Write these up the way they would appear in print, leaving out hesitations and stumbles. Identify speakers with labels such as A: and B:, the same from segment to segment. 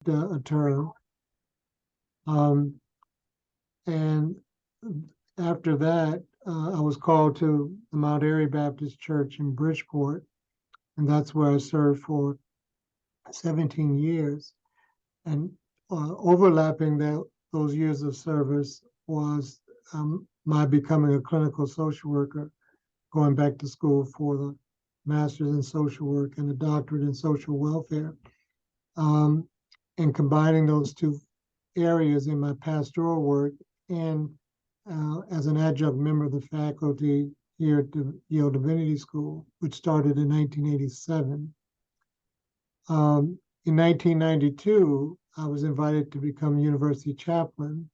A: a term. And after that, I was called to the Mount Airy Baptist Church in Bridgeport, and that's where I served for 17 years. And overlapping those years of service was my becoming a clinical social worker, going back to school for the master's in social work and a doctorate in social welfare, and combining those two areas in my pastoral work and as an adjunct member of the faculty here at the Yale Divinity School, which started in 1987. In 1992, I was invited to become university chaplain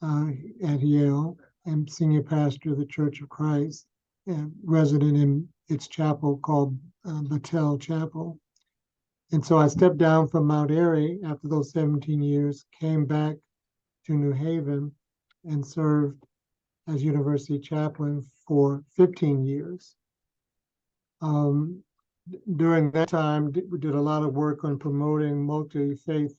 A: at Yale and senior pastor of the Church of Christ, and resident in its chapel called Battelle Chapel. And so I stepped down from Mount Airy after those 17 years, came back to New Haven, and served as university chaplain for 15 years. During that time, we did a lot of work on promoting multi-faith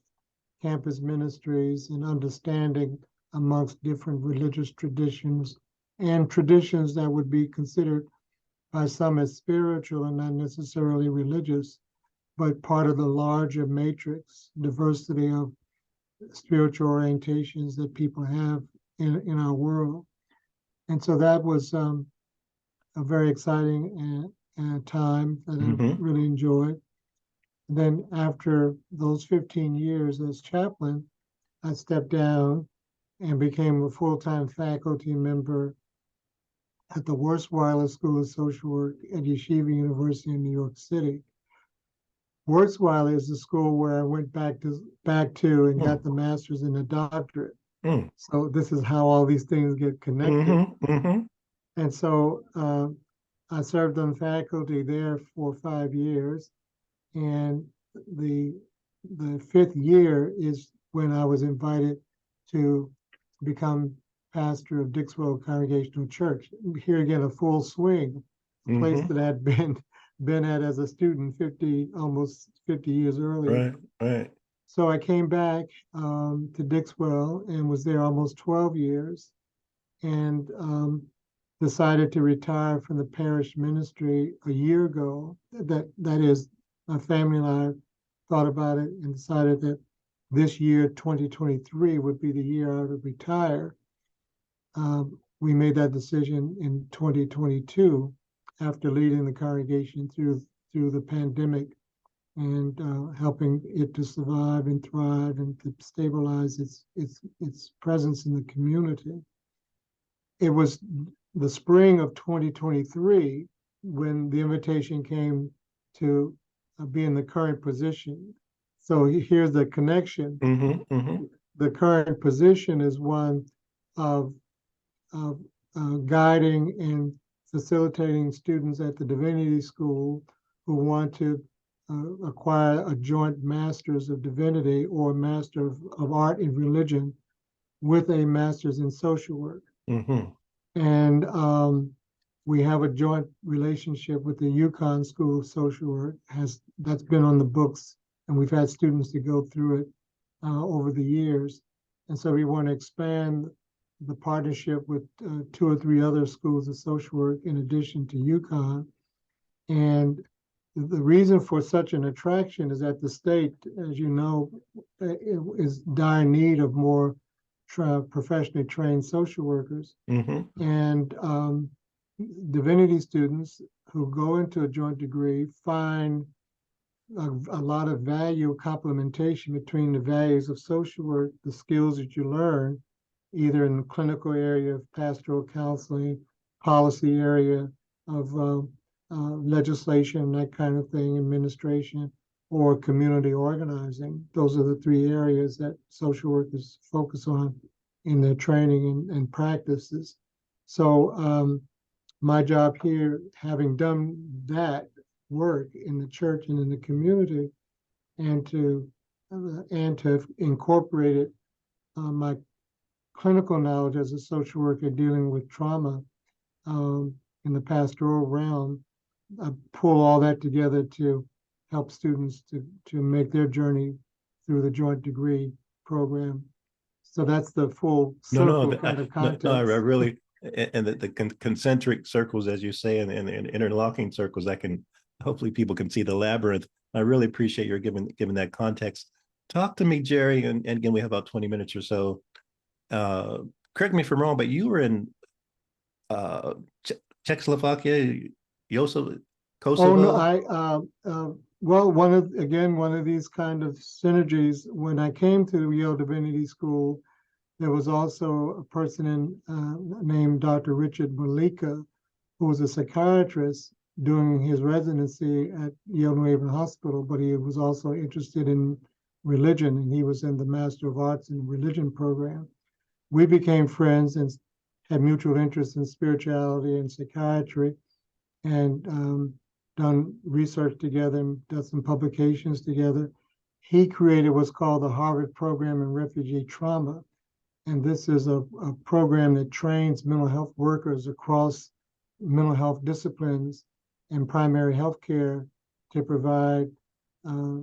A: campus ministries and understanding amongst different religious traditions and traditions that would be considered by some as spiritual and not necessarily religious, but part of the larger matrix, diversity of spiritual orientations that people have in our world. And so that was a very exciting time that I really enjoyed. Then after those 15 years as chaplain, I stepped down and became a full-time faculty member at the Wurzweiler School of Social Work at Yeshiva University in New York City. Wurzweiler is the school where I went back to and got the master's and the doctorate. So this is how all these things get connected. And so I served on faculty there for 5 years, and the fifth year is when I was invited to become pastor of Dixwell Congregational Church. Here again, a full swing, a place that I'd been at as a student almost 50 years earlier.
B: Right.
A: So I came back to Dixwell and was there almost 12 years, and decided to retire from the parish ministry a year ago. That is, my family and I thought about it and decided that this year, 2023, would be the year I would retire. We made that decision in 2022 after leading the congregation through the pandemic and helping it to survive and thrive and to stabilize its presence in the community. It was the spring of 2023 when the invitation came to be in the current position. So here's the connection. The current position is one of guiding and facilitating students at the Divinity School who want to acquire a joint Master's of Divinity or Master of Art in Religion with a Master's in Social Work. And we have a joint relationship with the UConn School of Social Work. That's been on the books, and we've had students to go through it over the years. And so we want to expand the partnership with 2 or 3 other schools of social work in addition to UConn. And the reason for such an attraction is that the state, as you know, is dire need of more professionally trained social workers. And divinity students who go into a joint degree find a lot of value, complementation between the values of social work, the skills that you learn, either in the clinical area of pastoral counseling, policy area of legislation, that kind of thing, administration, or community organizing. Those are the 3 areas that social workers focus on in their training and practices. So my job here, having done that work in the church and in the community, and to incorporate it, my clinical knowledge as a social worker dealing with trauma in the pastoral realm, I pull all that together to help students to make their journey through the joint degree program. So that's the full
B: No,
A: circle kind of
B: no, I
A: context.
B: really, and the concentric circles, as you say, and interlocking circles, I can, hopefully people can see the labyrinth. I really appreciate your giving that context. Talk to me, Jerry, and again, we have about 20 minutes or so. Uh, Correct me if I'm wrong, but you were in uh, Czechoslovakia, Kosovo,
A: Oh no,
B: Kosovo.
A: well, one of these kind of synergies. When I came to Yale Divinity School, there was also a person named Dr. Richard Malika, who was a psychiatrist doing his residency at Yale New Haven Hospital, but he was also interested in religion, and he was in the Master of Arts in Religion program. We became friends and had mutual interest in spirituality and psychiatry, and done research together and done some publications together. He created what's called the Harvard Program in Refugee Trauma, and this is a program that trains mental health workers across mental health disciplines and primary health care to provide uh,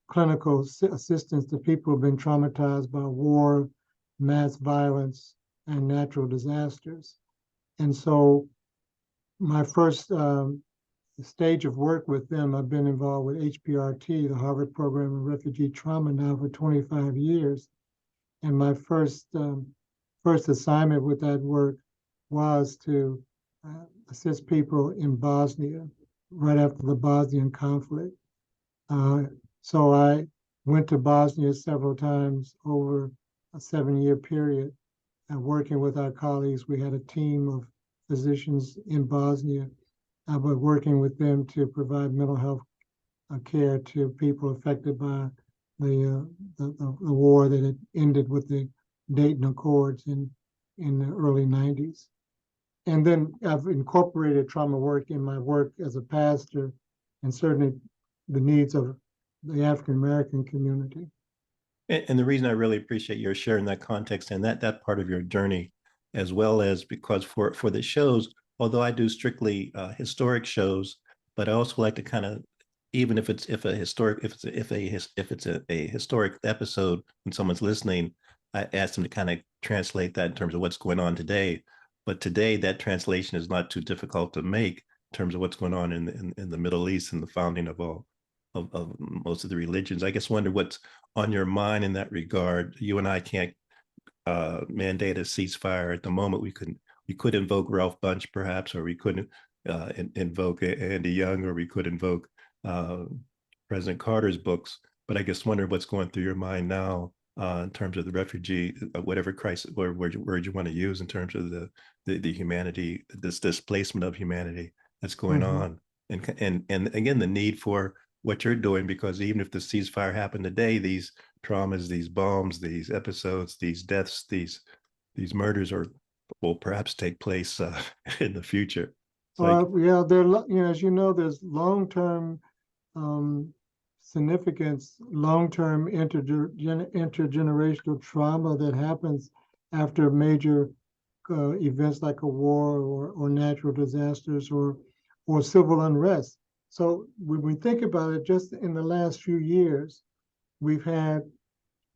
A: clinical assistance to people who've been traumatized by war, mass violence, and natural disasters. And so my first stage of work with them, I've been involved with HPRT, the Harvard Program in Refugee Trauma, now for 25 years. And my first assignment with that work was to assist people in Bosnia right after the Bosnian conflict. Uh, so I went to Bosnia several times over a 7-year period, and working with our colleagues, we had a team of physicians in Bosnia, but working with them to provide mental health care to people affected by the war that had ended with the Dayton Accords in the early 90s. And then I've incorporated trauma work in my work as a pastor, and certainly the needs of the African American community.
B: And the reason I really appreciate your sharing that context and that part of your journey, as well as because for the shows, although I do strictly historic shows, but I also like to kind of, even if it's if a historic if it's a historic episode when someone's listening, I ask them to kind of translate that in terms of what's going on today. But today, that translation is not too difficult to make in terms of what's going on in the Middle East and the founding of all of most of the religions. I guess wonder what's on your mind in that regard. You and I can't mandate a ceasefire at the moment. We could invoke Ralph Bunche perhaps, or we couldn't invoke Andy Young, or we could invoke uh, President Carter's books. But I guess wonder what's going through your mind now in terms of the refugee, whatever crisis or word you want to use in terms of the humanity, this displacement of humanity that's going
A: Mm-hmm.
B: on, and again the need for what you're doing, because even if the ceasefire happened today, these traumas, these bombs, these episodes, these deaths, these murders are will perhaps take place in the future. It's like,
A: Yeah, as you know, there's long-term um, significance, long-term intergenerational trauma that happens after major events like a war or natural disasters or civil unrest. So when we think about it, just in the last few years, we've had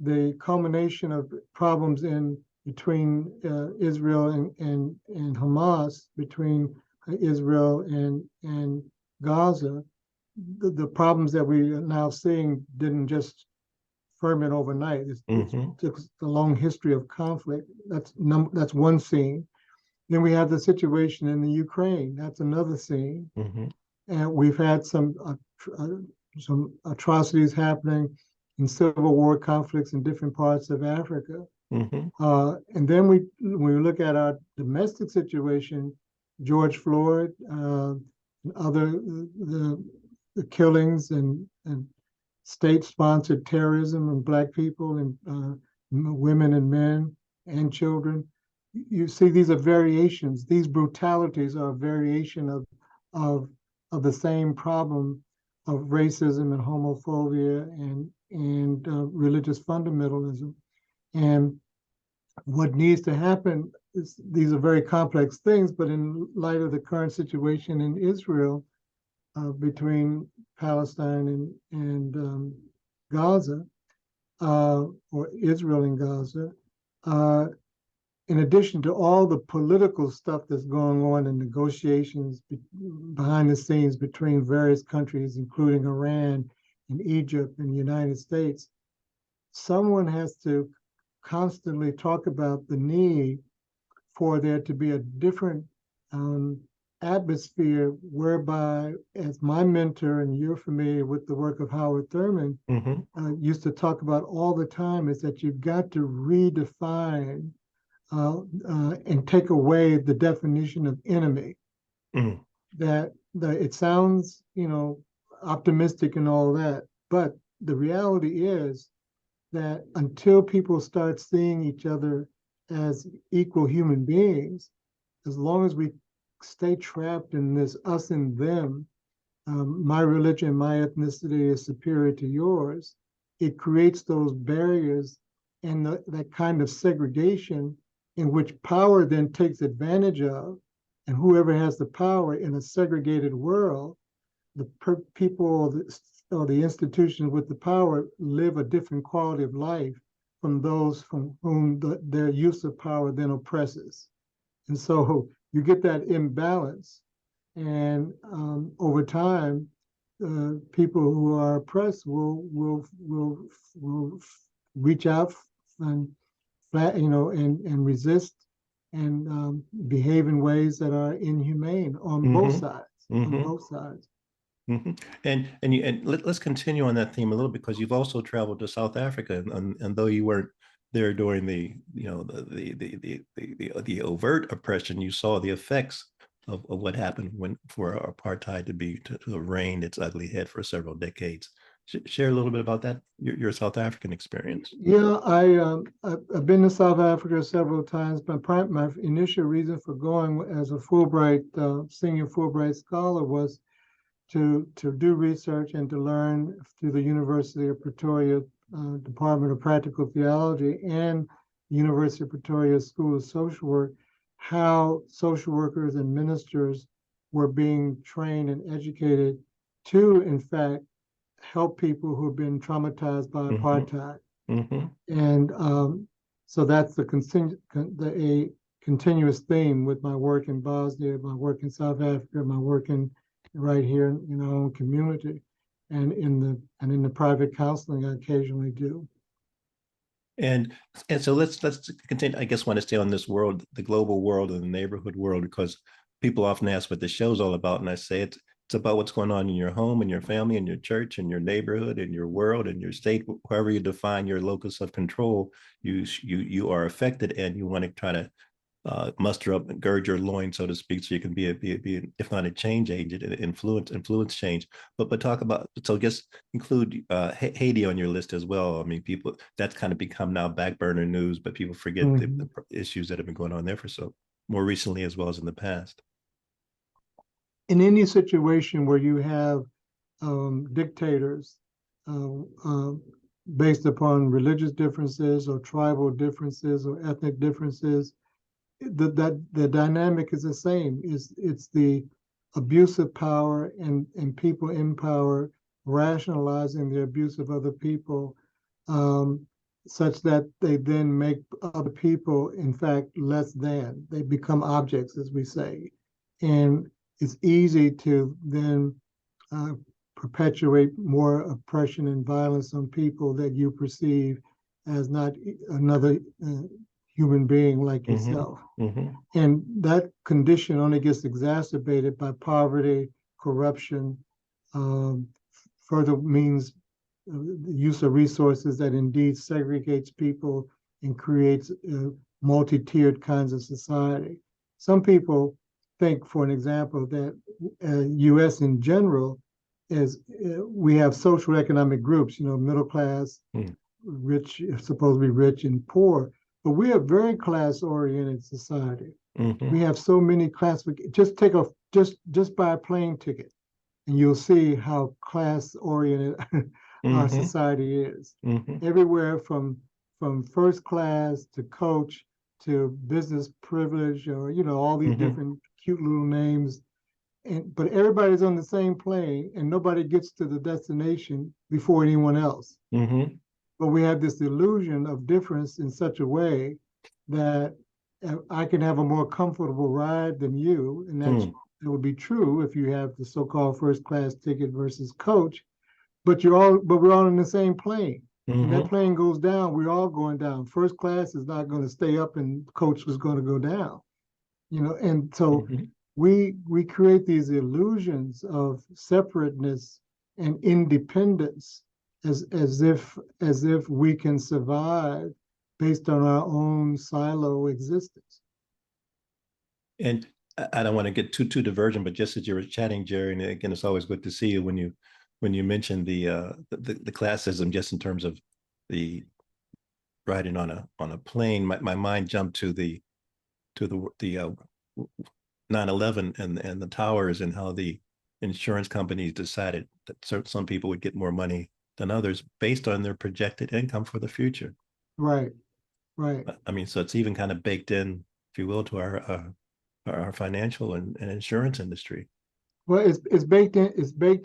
A: the culmination of problems in between Israel and Hamas, between Israel and Gaza. The problems that we are now seeing didn't just ferment overnight. It's a long history of conflict. That's one scene. Then we have the situation in the Ukraine. That's another scene.
B: mm-hmm.
A: And we've had some atrocities happening in civil war conflicts in different parts of Africa.
B: Mm-hmm.
A: And then when we look at our domestic situation, George Floyd, other the killings and state-sponsored terrorism of Black people and women and men and children. You see, these are variations. These brutalities are a variation of of the same problem of racism and homophobia and religious fundamentalism. And what needs to happen is, these are very complex things, but in light of the current situation in Israel, between Palestine and Gaza, or Israel and Gaza, uh, in addition to all the political stuff that's going on in negotiations behind the scenes between various countries, including Iran and Egypt and the United States, someone has to constantly talk about the need for there to be a different um, atmosphere whereby, as my mentor, and you're familiar with the work of Howard Thurman, used to talk about all the time, is that you've got to redefine and take away the definition of enemy.
B: Mm.
A: That it sounds, optimistic and all that, but the reality is that until people start seeing each other as equal human beings, as long as we stay trapped in this us and them, my religion, my ethnicity is superior to yours, it creates those barriers and that kind of segregation in which power then takes advantage of. And whoever has the power in a segregated world, the people or the institutions with the power live a different quality of life from those from whom their use of power then oppresses. And so you get that imbalance. And over time, people who are oppressed will reach out and and resist and behave in ways that are inhumane on both sides. On both sides.
B: And let's continue on that theme a little, because you've also traveled to South Africa, and though you weren't there during the overt oppression, you saw the effects of what happened when for apartheid to have reigned its ugly head for several decades. Share a little bit about that, your South African experience.
A: Yeah, I've been to South Africa several times. My initial reason for going as a Fulbright senior Fulbright scholar was to do research and to learn through the University of Pretoria Department of Practical Theology and University of Pretoria School of Social Work, how social workers and ministers were being trained and educated to, in fact, help people who have been traumatized by apartheid. And so that's a continuous theme with my work in Bosnia, my work in South Africa, my work right here in our own community, and in the private counseling I occasionally do.
B: And so let's continue. I guess want to stay on this world, the global world and the neighborhood world, because people often ask what the show's all about, and I say it's about what's going on in your home and your family and your church and your neighborhood and your world and your state, wherever you define your locus of control. You are affected, and you want to try to muster up and gird your loins, so to speak, so you can be if not a change agent, influence change. But talk about, so just include Haiti on your list as well. I mean, people, that's kind of become now back burner news, but people forget the issues that have been going on there for so more recently as well as in the past.
A: In any situation where you have dictators based upon religious differences or tribal differences or ethnic differences, the dynamic is the same. It's the abuse of power and people in power rationalizing the abuse of other people, such that they then make other people, in fact, less than. They become objects, as we say. And it's easy to then perpetuate more oppression and violence on people that you perceive as not another human being like yourself. And that condition only gets exacerbated by poverty, corruption, further means the use of resources that indeed segregates people and creates multi-tiered kinds of society. Some people think, for an example, that U.S. in general is we have social economic groups, middle class, rich, supposedly rich, and poor. But we are a very class-oriented society. We have so many classifications. Just buy a plane ticket, and you'll see how class-oriented our society is. Everywhere from first class to coach to business privilege, or all these different cute little names. But everybody's on the same plane, and nobody gets to the destination before anyone else. but we have this illusion of difference in such a way that I can have a more comfortable ride than you, and that's it would be true if you have the so-called first class ticket versus coach, but we're all in the same plane. When that plane goes down, we're all going down. First class is not going to stay up and coach was going to go down. And so we create these illusions of separateness and independence as if we can survive based on our own silo existence.
B: And I don't want to get too divergent, but just as you were chatting, Jerry, and again, it's always good to see you when you mentioned the classism, just in terms of the riding on a plane. My mind jumped to the 9/11 and the towers, and how the insurance companies decided that some people would get more money than others based on their projected income for the future.
A: Right.
B: I mean, so it's even kind of baked in, if you will, to our financial and insurance industry.
A: Well, it's baked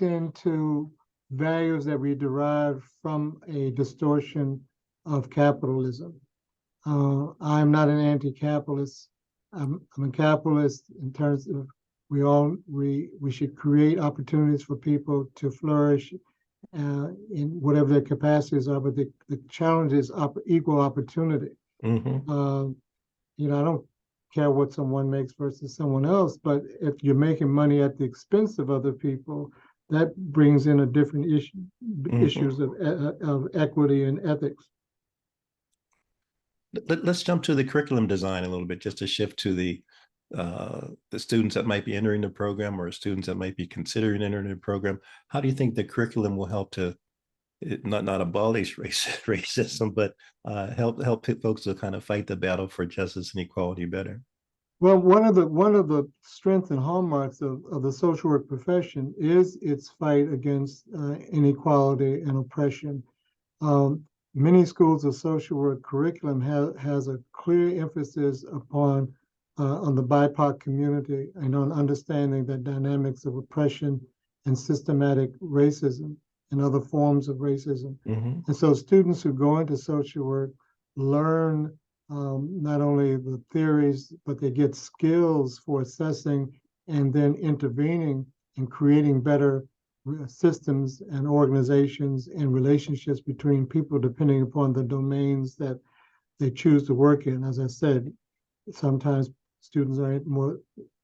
A: into values that we derive from a distortion of capitalism. I'm not an anti-capitalist. I'm a capitalist in terms of we should create opportunities for people to flourish in whatever their capacities are, but the challenge is equal opportunity. I don't care what someone makes versus someone else, but if you're making money at the expense of other people, that brings in a different issues of equity and ethics.
B: Let's jump to the curriculum design a little bit, just to shift to the students that might be entering the program, or students that might be considering entering the program. How do you think the curriculum will help to not abolish racism, but help folks to kind of fight the battle for justice and equality better?
A: Well, one of the strengths and hallmarks of the social work profession is its fight against inequality and oppression. Many schools of social work curriculum has a clear emphasis on the BIPOC community and on understanding the dynamics of oppression and systematic racism and other forms of racism. And so students who go into social work learn not only the theories, but they get skills for assessing and then intervening and creating better systems and organizations and relationships between people depending upon the domains that they choose to work in. As I said, sometimes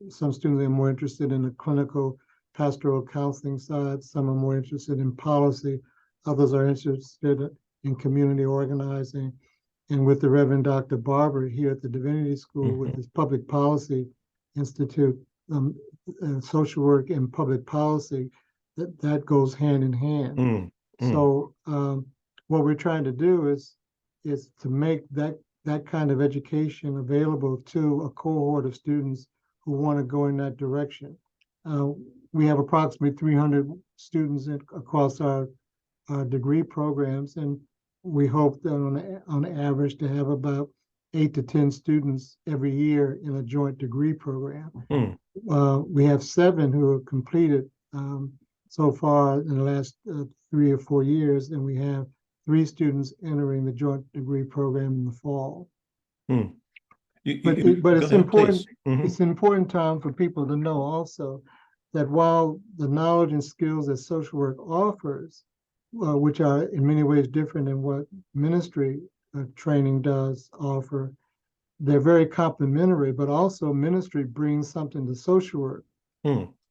A: some students are more interested in the clinical pastoral counseling side, some are more interested in policy, others are interested in community organizing. And with the Reverend Dr. Barber here at the Divinity School with his Public Policy Institute, social work and public policy, that goes hand in hand. So what we're trying to do is to make that kind of education available to a cohort of students who want to go in that direction. We have approximately 300 students across our degree programs, and we hope that on average to have about 8 to 10 students every year in a joint degree program. We have 7 who have completed so far in the last 3 or 4 years, and we have 3 students entering the joint degree program in the fall. But it's important. It's important, Tom, for people to know also that while the knowledge and skills that social work offers, which are in many ways different than what ministry training does offer, they're very complementary, but also ministry brings something to social work,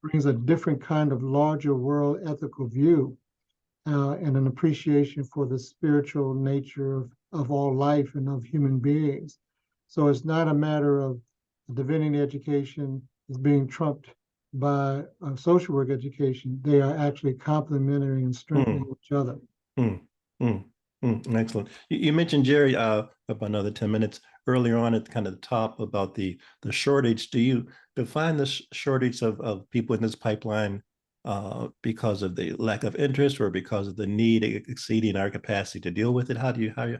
A: brings a different kind of larger world ethical view and an appreciation for the spiritual nature of all life and of human beings. So it's not a matter of divinity education is being trumped by social work education. They are actually complementary and strengthening each other.
B: Excellent. You mentioned, Jerry, about another 10 minutes earlier on at kind of the top about the shortage. Do you define the shortage of people in this pipeline because of the lack of interest, or because of the need exceeding our capacity to deal with it? How do you kind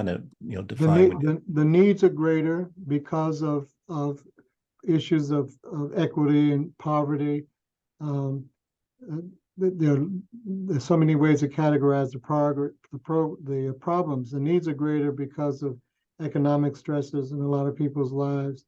B: of define
A: the needs are greater because of issues of equity and poverty. there's so many ways to categorize the problems. The needs are greater because of economic stresses in a lot of people's lives.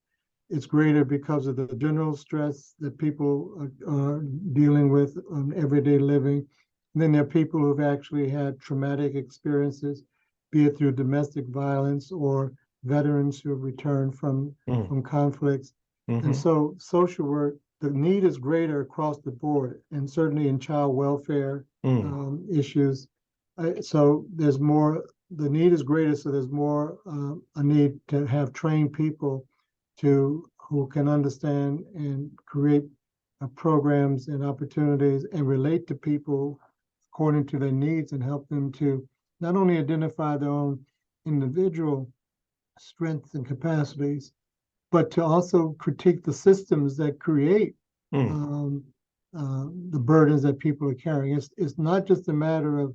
A: It's greater because of the general stress that people are dealing with on everyday living. And then there are people who've actually had traumatic experiences, be it through domestic violence or veterans who have returned from conflicts. And so social work, the need is greater across the board, and certainly in child welfare issues. So there's more, the need is greater, so there's more a need to have trained people who can understand and create programs and opportunities and relate to people according to their needs and help them to not only identify their own individual strengths and capacities, but to also critique the systems that create the burdens that people are carrying. It's not just a matter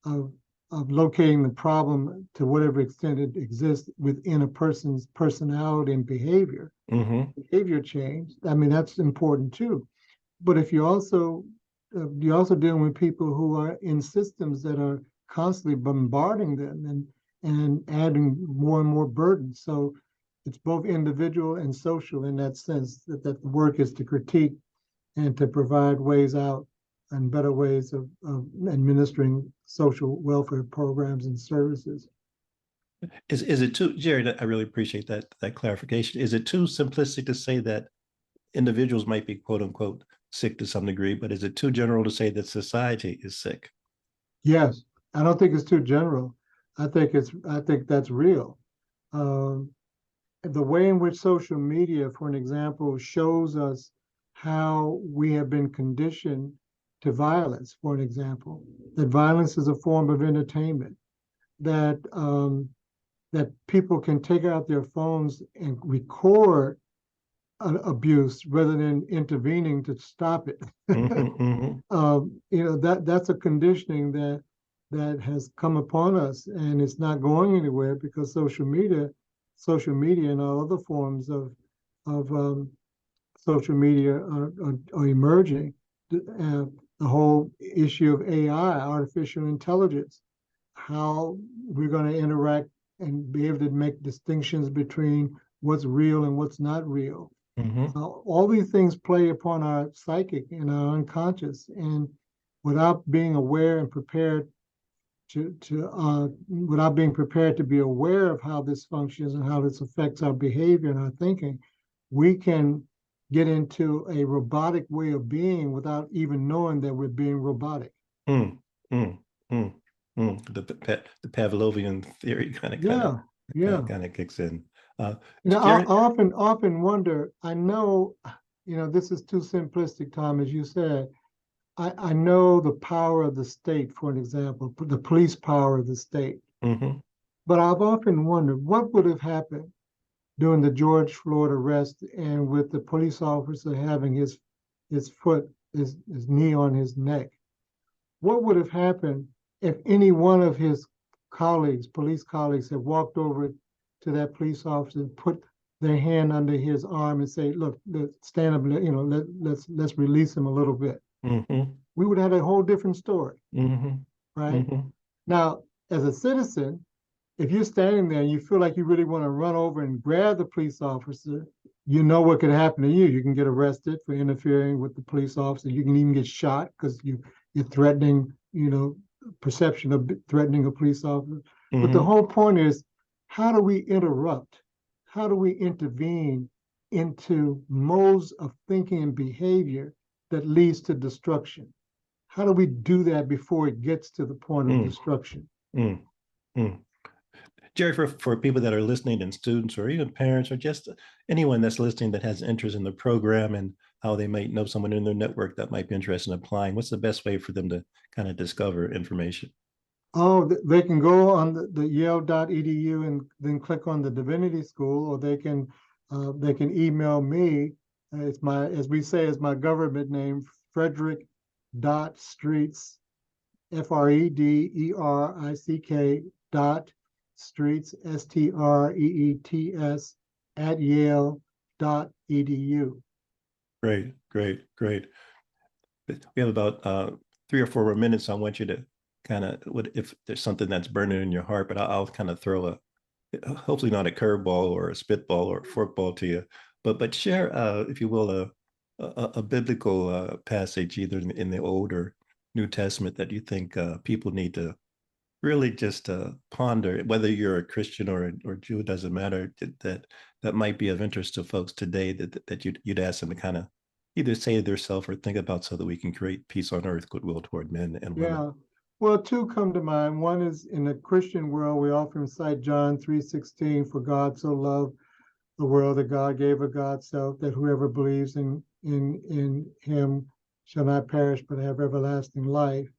A: of locating the problem to whatever extent it exists within a person's personality and behavior, behavior change. I mean, that's important too. But if you're also dealing with people who are in systems that are constantly bombarding them and adding more and more burdens. So it's both individual and social in that sense, that the work is to critique and to provide ways out and better ways of administering social welfare programs and services.
B: Is it too, Jared, I really appreciate that clarification. Is it too simplistic to say that individuals might be quote unquote sick to some degree, but is it too general to say that society is sick?
A: Yes, I don't think it's too general. I think that's real. The way in which social media, for an example, shows us how we have been conditioned to violence, for an example, that violence is a form of entertainment, that that people can take out their phones and record abuse rather than intervening to stop it. That's a conditioning that has come upon us, and it's not going anywhere because social media and all other forms of social media are emerging. The whole issue of AI, artificial intelligence, how we're going to interact and be able to make distinctions between what's real and what's not real. All these things play upon our psychic and our unconscious, and without being aware and prepared without being prepared to be aware of how this functions and how this affects our behavior and our thinking, we can get into a robotic way of being without even knowing that we're being robotic.
B: The Pavlovian theory kind of kicks in.
A: I often wonder. I know, this is too simplistic, Tom, as you said. I know the power of the state, for an example, the police power of the state. But I've often wondered what would have happened during the George Floyd arrest and with the police officer having his knee on his neck. What would have happened if any one of his police colleagues, had walked over to that police officer and put their hand under his arm and say, "Look, stand up, let's release him a little bit." We would have a whole different story, right? Now, as a citizen, if you're standing there and you feel like you really want to run over and grab the police officer, you know what could happen to you. You can get arrested for interfering with the police officer. You can even get shot because you're threatening, perception of threatening a police officer. But the whole point is, how do we interrupt? How do we intervene into modes of thinking and behavior that leads to destruction? How do we do that before it gets to the point of destruction?
B: Jerry, for people that are listening and students or even parents or just anyone that's listening that has interest in the program and how they might know someone in their network that might be interested in applying, what's the best way for them to kind of discover information?
A: Oh, they can go on the Yale.edu and then click on the Divinity School, or they can email me. It's as we say, it's my government name, Frederick.Streets, FREDERICK.Streets, STREETS @Yale.edu.
B: Great. We have about 3 or 4 more minutes, I want you to kind of, if there's something that's burning in your heart, but I'll kind of throw hopefully not a curveball or a spitball or a forkball to you, but share, if you will, a biblical passage either in the Old or New Testament that you think people need to really just ponder, whether you're a Christian or Jew, it doesn't matter, that might be of interest to folks today that you'd ask them to kind of either say to themselves or think about so that we can create peace on earth, goodwill toward men and women.
A: Yeah. Well, two come to mind. One is in the Christian world, we often cite John 3:16, for God so loved the world that God gave of God's self, that whoever believes in him shall not perish but have everlasting life.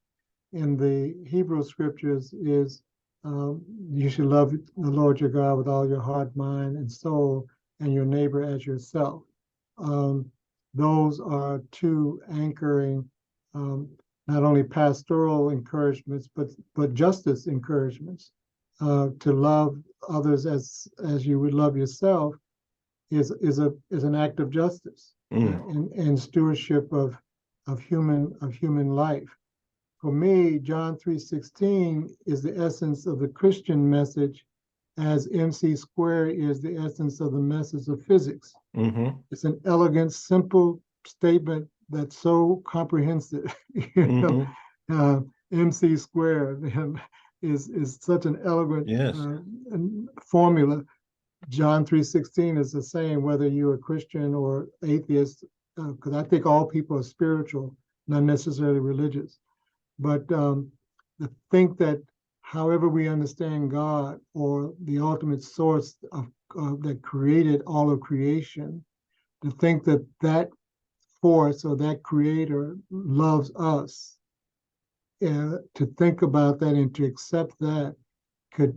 A: In the Hebrew scriptures is you should love the Lord your God with all your heart, mind, and soul, and your neighbor as yourself. Those are two anchoring not only pastoral encouragements but justice encouragements. To love others as you would love yourself is an act of justice and stewardship of human life. For me, John 3:16 is the essence of the Christian message, as MC squared is the essence of the message of physics.
B: Mm-hmm.
A: It's an elegant, simple statement that's so comprehensive. MC squared is such an elegant formula. John 3:16 is the same, whether you're a Christian or atheist, because I think all people are spiritual, not necessarily religious. But to think that however we understand God or the ultimate source that created all of creation, to think that that force or that creator loves us, to think about that and to accept that can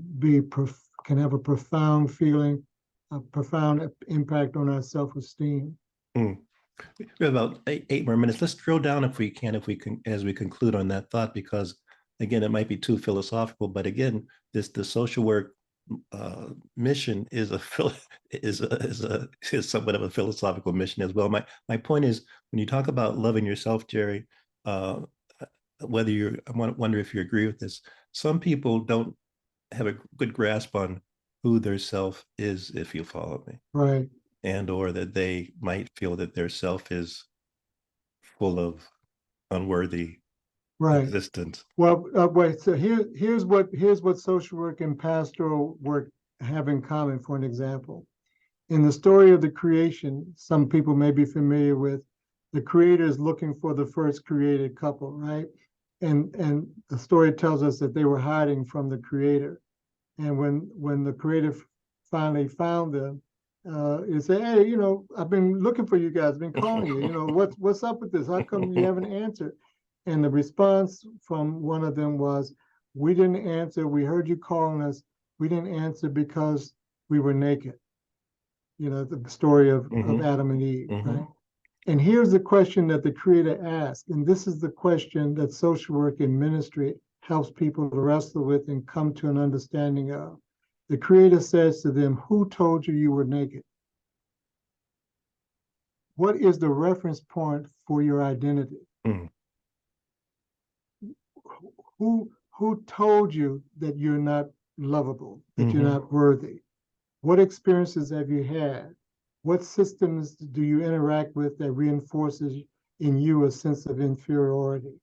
A: have a profound feeling, a profound impact on our self-esteem.
B: We have about eight more minutes. Let's drill down if we can, as we conclude on that thought, because again, it might be too philosophical, but again, the social work mission is somewhat of a philosophical mission as well. My point is, when you talk about loving yourself, Jerry, I wonder if you agree with this. Some people don't have a good grasp on who their self is, if you follow me.
A: Right.
B: And or that they might feel that their self is full of unworthy existence.
A: Well, wait. So here's what social work and pastoral work have in common. For an example, in the story of the creation, some people may be familiar with, the creator is looking for the first created couple, right? And the story tells us that they were hiding from the creator, and when the creator finally found them, he said, "Hey, I've been looking for you guys, I've been calling you. What's up with this? How come you haven't answered?" And the response from one of them was, "We didn't answer. We heard you calling us. We didn't answer because we were naked." The story of Adam and Eve, right? And here's the question that the Creator asked, and this is the question that social work and ministry helps people to wrestle with and come to an understanding of. The Creator says to them, "Who told you you were naked? What is the reference point for your identity? Who told you that you're not lovable, that you're not worthy? What experiences have you had? What systems do you interact with that reinforces in you a sense of inferiority?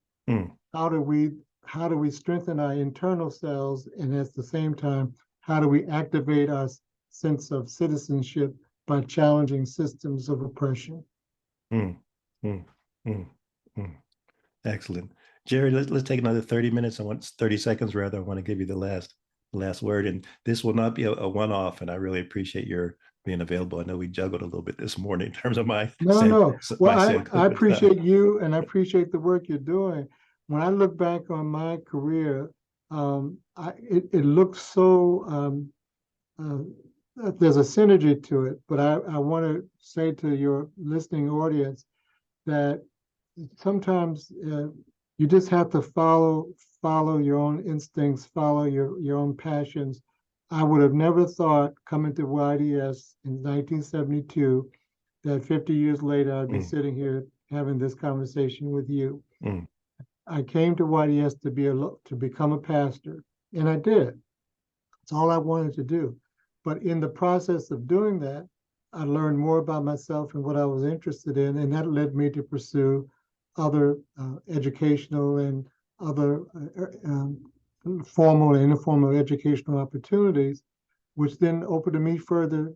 A: How do we strengthen our internal selves, and at the same time, how do we activate our sense of citizenship by challenging systems of oppression?"
B: Excellent. Jerry, let's take another 30 minutes. 30 seconds rather. I want to give you the last word. And this will not be a one-off, and I really appreciate your being available. I know we juggled a little bit this morning in terms of my
A: No. Well, I appreciate you, and I appreciate the work you're doing. When I look back on my career, it looks so there's a synergy to it. But I want to say to your listening audience that sometimes you just have to follow your own instincts, follow your own passions. I would have never thought, coming to YDS in 1972, that 50 years later I'd be sitting here having this conversation with you. I came to YDS to become a pastor, and I did. It's all I wanted to do. But in the process of doing that, I learned more about myself and what I was interested in, and that led me to pursue other educational and other formal and informal educational opportunities, which then opened me further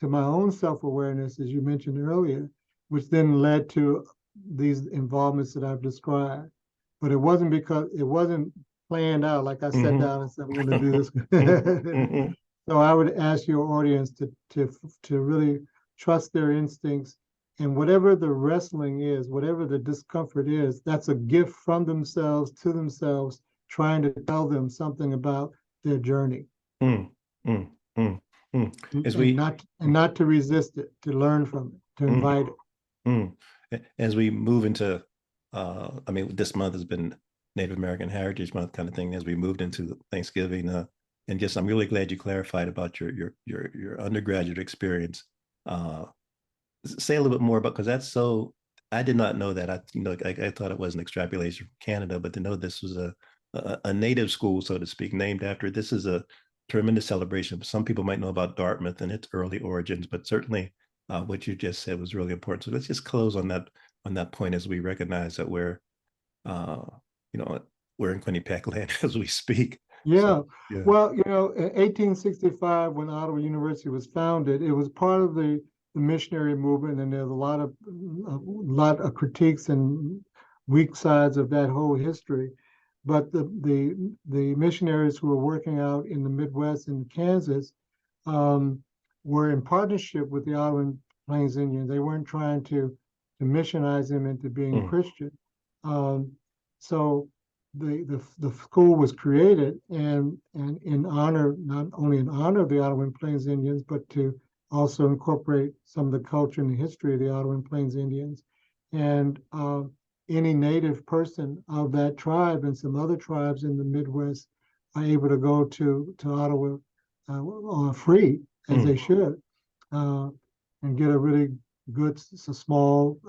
A: to my own self-awareness, as you mentioned earlier, which then led to these involvements that I've described. But it wasn't planned out like I sat down and said, I'm going to do this. So I would ask your audience to really trust their instincts, and whatever the wrestling is, whatever the discomfort is, that's a gift from themselves to themselves, trying to tell them something about their journey.
B: Mm, mm, mm, mm.
A: And not to resist it, to learn from it, to invite it.
B: As we move into, I mean, this month has been Native American Heritage Month kind of thing. As we moved into Thanksgiving, and just I'm really glad you clarified about your undergraduate experience. Say a little bit more about, because that's so, I did not know that. I thought it was an extrapolation from Canada, but to know this was a native school, so to speak, named after, this is a tremendous celebration. Some people might know about Dartmouth and its early origins, but certainly what you just said was really important. So let's just close on that point as we recognize that we're uh, we're in Quinnipiac land as we speak.
A: Yeah.
B: So, yeah.
A: Well, in 1865, when Ottawa University was founded, it was part of the missionary movement, and there's a lot of critiques and weak sides of that whole history. But the missionaries who were working out in the Midwest and Kansas were in partnership with the Ottawa Plains Indians. They weren't trying to missionize them into being Christian. So the school was created and in honor, not only in honor of the Ottawa Plains Indians, but to also incorporate some of the culture and the history of the Ottawa Plains Indians. And any native person of that tribe and some other tribes in the Midwest are able to go to Ottawa free, as they should, and get a really good, small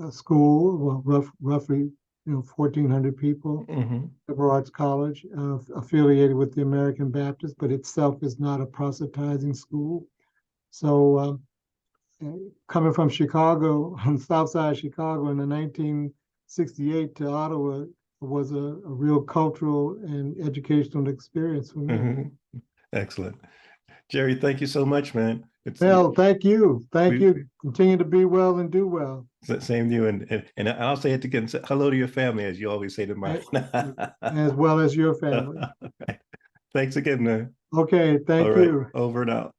A: school, well, roughly 1,400 people, liberal arts college, affiliated with the American Baptist, but itself is not a proselytizing school. So coming from Chicago, on the south side of Chicago in the 1968 to Ottawa was a real cultural and educational experience for me.
B: Excellent. Jerry, thank you so much, man.
A: Well, thank you. Thank you. Continue to be well and do well.
B: Same to you. And I'll say it again. Hello to your family, as you always say to mine.
A: As well as your family.
B: Thanks again, man.
A: Okay, thank you.
B: Over and out.